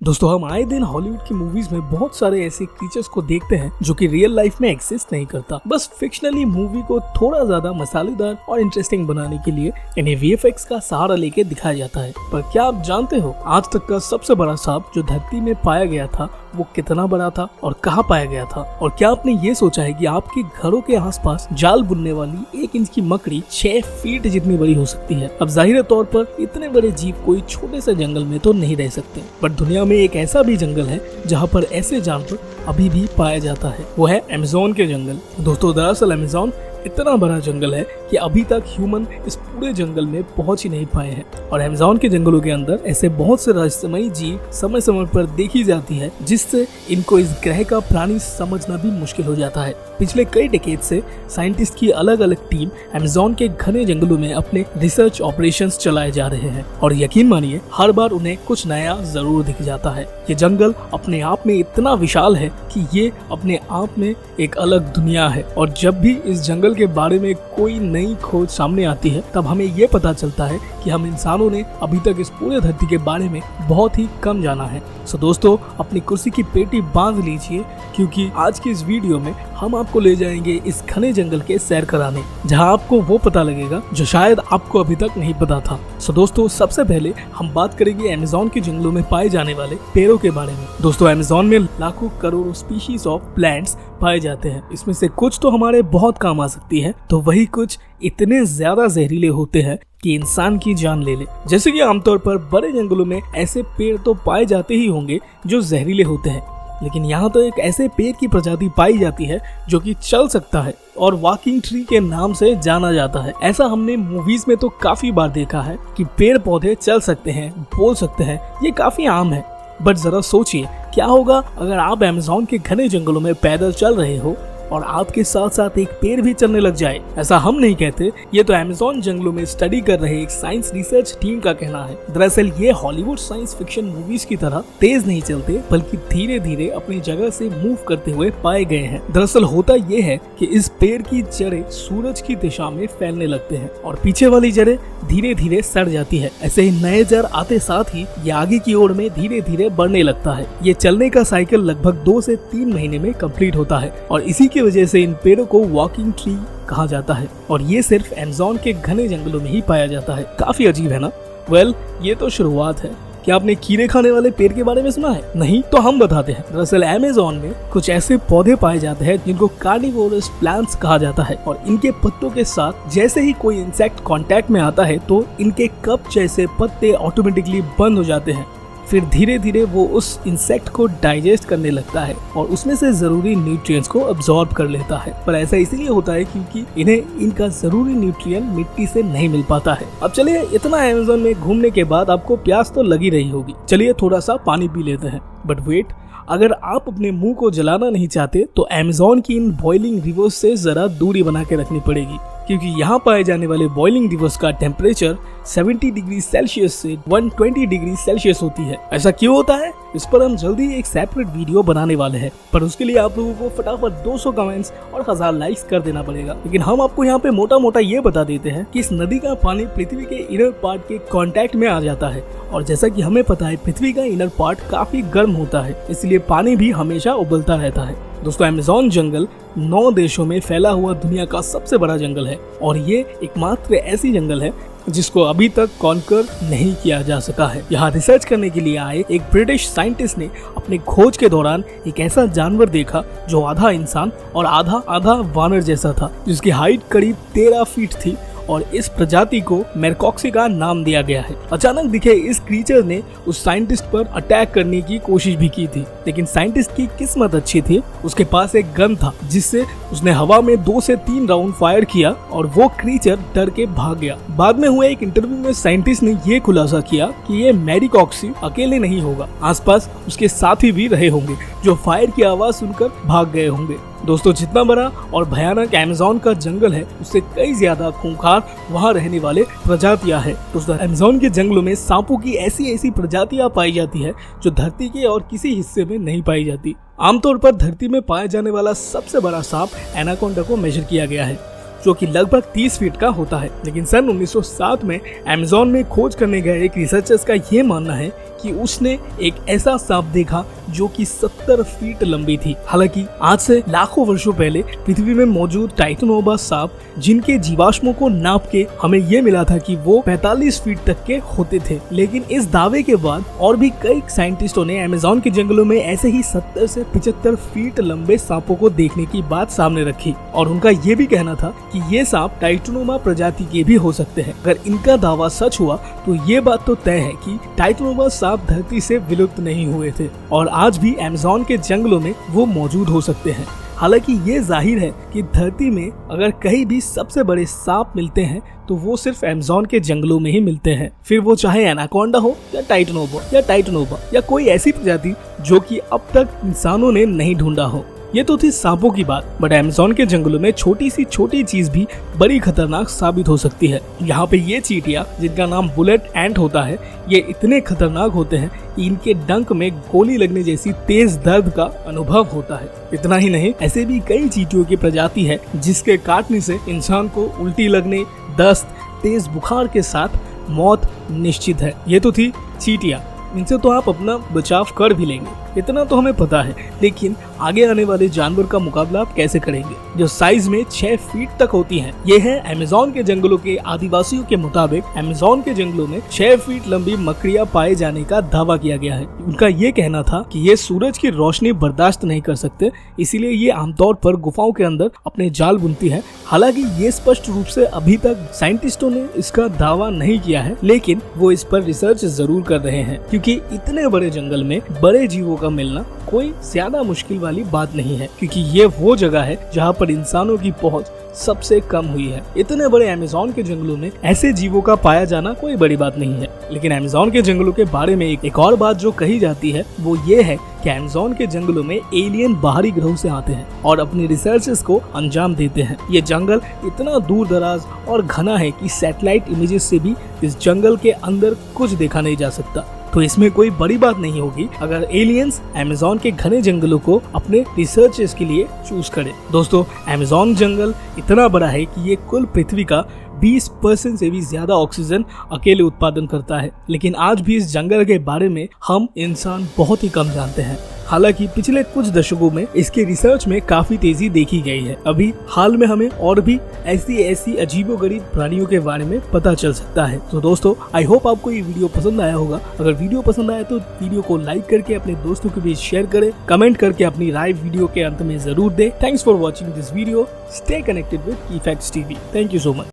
दोस्तों हम आए दिन हॉलीवुड की मूवीज में बहुत सारे ऐसे क्रीचर्स को देखते हैं जो कि रियल लाइफ में एग्जिस्ट नहीं करता। बस फिक्शनली मूवी को थोड़ा ज्यादा मसालेदार और इंटरेस्टिंग बनाने के लिए इन्हें वीएफएक्स का सहारा लेके दिखाया जाता है। पर क्या आप जानते हो आज तक का सबसे बड़ा सांप जो धरती में पाया गया था वो कितना बड़ा था और कहाँ पाया गया था? और क्या आपने ये सोचा है कि आपके घरों के आसपास जाल बुनने वाली 1 इंच की मकड़ी 6 फीट जितनी बड़ी हो सकती है? अब जाहिर तौर पर इतने बड़े जीव कोई छोटे से जंगल में तो नहीं रह सकते, बट दुनिया में एक ऐसा भी जंगल है जहाँ पर ऐसे जानवर अभी भी पाया जाता है, वो है अमेज़न के जंगल। दोस्तों दरअसल अमेज़न इतना बड़ा जंगल है कि अभी तक ह्यूमन इस पूरे जंगल में पहुंच ही नहीं पाए हैं। और अमेज़न के जंगलों के अंदर ऐसे बहुत से रहस्यमयी जीव समय समय पर देखी जाती है जिससे इनको इस ग्रह का प्राणी समझना भी मुश्किल हो जाता है। पिछले कई डिकेड से साइंटिस्ट की अलग अलग टीम अमेज़न के घने जंगलों में अपने रिसर्च ऑपरेशंस चलाए जा रहे हैं और यकीन मानिए हर बार उन्हें कुछ नया जरूर दिख जाता है। ये जंगल अपने आप में इतना विशाल है कि ये अपने आप में एक अलग दुनिया है और जब भी इस जंगल के बारे में कोई नई खोज सामने आती है तब हमें ये पता चलता है कि हम इंसानों ने अभी तक इस पूरे धरती के बारे में बहुत ही कम जाना है। सो दोस्तों अपनी कुर्सी की पेटी बांध लीजिए क्योंकि आज की इस वीडियो में हम आपको ले जाएंगे इस घने जंगल के सैर कराने, जहां आपको वो पता लगेगा जो शायद आपको अभी तक नहीं पता था। सो दोस्तों सबसे पहले हम बात करेंगे अमेज़न के जंगलों में पाए जाने वाले पेड़ों के बारे में। दोस्तों अमेज़न में लाखों करोड़ों स्पीशीज ऑफ प्लांट्स पाए जाते हैं। इसमें से कुछ तो हमारे बहुत काम आ सकती है तो वही कुछ इतने ज्यादा जहरीले होते हैं कि इंसान की जान ले ले। जैसे कि आमतौर पर बड़े जंगलों में ऐसे पेड़ तो पाए जाते ही होंगे जो जहरीले होते हैं, लेकिन यहाँ तो एक ऐसे पेड़ की प्रजाति पाई जाती है जो कि चल सकता है और वॉकिंग ट्री के नाम से जाना जाता है। ऐसा हमने मूवीज में तो काफी बार देखा है कि पेड़ पौधे चल सकते हैं, बोल सकते हैं, ये काफी आम है। बट जरा सोचिए क्या होगा अगर आप अमेज़न के घने जंगलों में पैदल चल रहे हो और आपके साथ साथ एक पेड़ भी चलने लग जाए। ऐसा हम नहीं कहते, ये तो अमेज़न जंगलों में स्टडी कर रहे एक साइंस रिसर्च टीम का कहना है। दरअसल ये हॉलीवुड साइंस फिक्शन मूवीज की तरह तेज नहीं चलते बल्कि धीरे धीरे अपनी जगह से मूव करते हुए पाए गए हैं। दरअसल होता ये है कि इस पेड़ की जड़ें सूरज की दिशा में फैलने लगते हैं और पीछे वाली जड़ें धीरे धीरे सड़ जाती है। ऐसे ही नए जड़ आते साथ ही ये आगे की ओर में धीरे धीरे बढ़ने लगता है। ये चलने का साइकिल लगभग 2 से 3 महीने में कंप्लीट होता है और इसी की वजह से इन पेड़ों को वॉकिंग ट्री कहा जाता है और ये सिर्फ अमेज़न के घने जंगलों में ही पाया जाता है। काफी अजीब है ना? वेल ये तो शुरुआत है। क्या आपने कीड़े खाने वाले पेड़ के बारे में सुना है? नहीं तो हम बताते हैं। दरअसल अमेज़न में कुछ ऐसे पौधे पाए जाते हैं जिनको कार्निवोरस प्लांट्स कहा जाता है और इनके पत्तों के साथ जैसे ही कोई इंसेक्ट कांटेक्ट में आता है तो इनके कप जैसे पत्ते ऑटोमेटिकली बंद हो जाते हैं। फिर धीरे धीरे वो उस इंसेक्ट को डाइजेस्ट करने लगता है और उसमें से जरूरी न्यूट्रिएंट्स को अब्सॉर्ब कर लेता है। पर ऐसा इसलिए होता है क्योंकि इन्हें इनका जरूरी न्यूट्रिएंट मिट्टी से नहीं मिल पाता है। अब चलिए इतना अमेज़न में घूमने के बाद आपको प्यास तो लगी रही होगी, चलिए थोड़ा सा पानी पी लेते हैं। बट वेट, अगर आप अपने मुंह को जलाना नहीं चाहते तो अमेज़न की इन बॉइलिंग रिवर्स से जरा दूरी बना के रखनी पड़ेगी क्योंकि यहाँ पाए जाने वाले बॉइलिंग रिवर्स का टेम्परेचर 70 डिग्री सेल्सियस से 120 डिग्री सेल्सियस होती है। ऐसा क्यों होता है इस पर हम जल्दी एक सेपरेट वीडियो बनाने वाले हैं, पर उसके लिए आप लोगों को फटाफट 200 कमेंट्स और 1000 लाइक्स कर देना पड़ेगा। लेकिन हम आपको यहाँ पे मोटा मोटा ये बता देते हैं कि इस नदी का पानी पृथ्वी के इनर पार्ट के कांटेक्ट में आ जाता है और जैसा कि हमें पता है पृथ्वी का इनर पार्ट काफी गर्म होता है, इसलिए पानी भी हमेशा उबलता रहता है। दोस्तों अमेज़न जंगल 9 देशों में फैला हुआ दुनिया का सबसे बड़ा जंगल है और ये एकमात्र ऐसी जंगल है जिसको अभी तक कॉन्कर नहीं किया जा सका है। यहाँ रिसर्च करने के लिए आए एक ब्रिटिश साइंटिस्ट ने अपने खोज के दौरान एक ऐसा जानवर देखा जो आधा इंसान और आधा वानर जैसा था, जिसकी हाइट करीब 13 फीट थी और इस प्रजाति को मैरकॉक्सी का नाम दिया गया है। अचानक दिखे इस क्रीचर ने उस साइंटिस्ट पर अटैक करने की कोशिश भी की थी, लेकिन साइंटिस्ट की किस्मत अच्छी थी, उसके पास एक गन था जिससे उसने हवा में 2 से 3 राउंड फायर किया और वो क्रीचर डर के भाग गया। बाद में हुए एक इंटरव्यू में साइंटिस्ट ने ये खुलासा किया कि ये मैरकॉक्सी अकेले नहीं होगा, आसपास उसके साथी भी रहे होंगे जो फायर की आवाज सुनकर भाग गए होंगे। दोस्तों जितना बड़ा और भयानक अमेज़न का जंगल है उससे कई ज्यादा खूंखार वहाँ रहने वाले प्रजातियां हैं। दोस्तों अमेज़न के जंगलों में सांपों की ऐसी प्रजातियां पाई जाती है जो धरती के और किसी हिस्से में नहीं पाई जाती। आमतौर पर धरती में पाया जाने वाला सबसे बड़ा सांप एनाकोंडा को मेजर किया गया है जो कि लगभग 30 फीट का होता है। लेकिन सन 1907 में अमेज़न में खोज करने गए एक रिसर्चर्स का ये मानना है कि उसने एक ऐसा सांप देखा जो कि 70 फीट लंबी थी। हालांकि आज से लाखों वर्षों पहले पृथ्वी में मौजूद टाइटनोबा सांप जिनके जीवाश्मों को नाप के हमें ये मिला था कि वो 45 फीट तक के होते थे। लेकिन इस दावे के बाद और भी कई साइंटिस्टों ने अमेज़न के जंगलों में ऐसे ही 70 से 75 फीट लंबे सांपों को देखने की बात सामने रखी और उनका ये भी कहना था कि ये सांप टाइटनोबा प्रजाति के भी हो सकते हैं। अगर इनका दावा सच हुआ तो ये बात तो तय है कि टाइटनोबा सांप धरती से विलुप्त नहीं हुए थे और आज भी अमेज़न के जंगलों में वो मौजूद हो सकते हैं। हालांकि ये जाहिर है कि धरती में अगर कहीं भी सबसे बड़े सांप मिलते हैं तो वो सिर्फ अमेज़न के जंगलों में ही मिलते हैं, फिर वो चाहे एनाकोंडा हो या टाइटनोबा या कोई ऐसी प्रजाति जो कि अब तक इंसानों ने नहीं ढूंढा हो। ये तो थी सांपों की बात, बट अमेज़न के जंगलों में छोटी चीज भी बड़ी खतरनाक साबित हो सकती है। यहाँ पे ये चींटियां जिनका नाम बुलेट एंट होता है, ये इतने खतरनाक होते हैं कि इनके डंक में गोली लगने जैसी तेज दर्द का अनुभव होता है। इतना ही नहीं, ऐसे भी कई चींटियों की प्रजाति है जिसके काटने से इंसान को उल्टी लगने, दस्त, तेज बुखार के साथ मौत निश्चित है। ये तो थी चींटियां, इनसे तो आप अपना बचाव कर भी लेंगे, इतना तो हमें पता है। लेकिन आगे आने वाले जानवर का मुकाबला आप कैसे करेंगे जो साइज में 6 फीट तक होती हैं। ये है अमेज़न के जंगलों के आदिवासियों के मुताबिक अमेज़न के जंगलों में 6 फीट लंबी मकड़ियां पाए जाने का दावा किया गया है। उनका ये कहना था कि ये सूरज की रोशनी बर्दाश्त नहीं कर सकते, इसीलिए ये आमतौर पर गुफाओं के अंदर अपने जाल बुनती है। हालांकि ये स्पष्ट रूप से अभी तक साइंटिस्टों ने इसका दावा नहीं किया है, लेकिन वो इस पर रिसर्च जरूर कर रहे हैं क्योंकि इतने बड़े जंगल में बड़े जीवों का मिलना कोई ज्यादा मुश्किल वाली बात नहीं है, क्योंकि ये वो जगह है जहाँ पर इंसानों की पहुँच सबसे कम हुई है। इतने बड़े अमेज़न के जंगलों में ऐसे जीवों का पाया जाना कोई बड़ी बात नहीं है। लेकिन अमेज़न के जंगलों के बारे में एक और बात जो कही जाती है वो ये है कि अमेज़न के जंगलों में एलियन बाहरी ग्रहों से आते हैं और अपनी रिसर्चेस को अंजाम देते हैं। ये जंगल इतना दूर दराज और घना है कि सैटेलाइट इमेजेस से भी इस जंगल के अंदर कुछ देखा नहीं जा सकता। तो इसमें कोई बड़ी बात नहीं होगी अगर एलियंस अमेज़न के घने जंगलों को अपने रिसर्चेस के लिए चूज करें। दोस्तों, अमेज़न जंगल इतना बड़ा है कि ये कुल पृथ्वी का 20% से भी ज्यादा ऑक्सीजन अकेले उत्पादन करता है। लेकिन आज भी इस जंगल के बारे में हम इंसान बहुत ही कम जानते हैं। हालांकि पिछले कुछ दशकों में इसके रिसर्च में काफी तेजी देखी गई है। अभी हाल में हमें और भी ऐसी अजीबोगरीब प्राणियों के बारे में पता चल सकता है। तो दोस्तों, आई होप आपको ये वीडियो पसंद आया होगा। अगर वीडियो पसंद आया तो वीडियो को लाइक करके अपने दोस्तों के बीच शेयर करें, कमेंट करके अपनी राय वीडियो के अंत में जरूर दें। Thanks for watching this video. Stay connected with key facts TV. Thank you so much.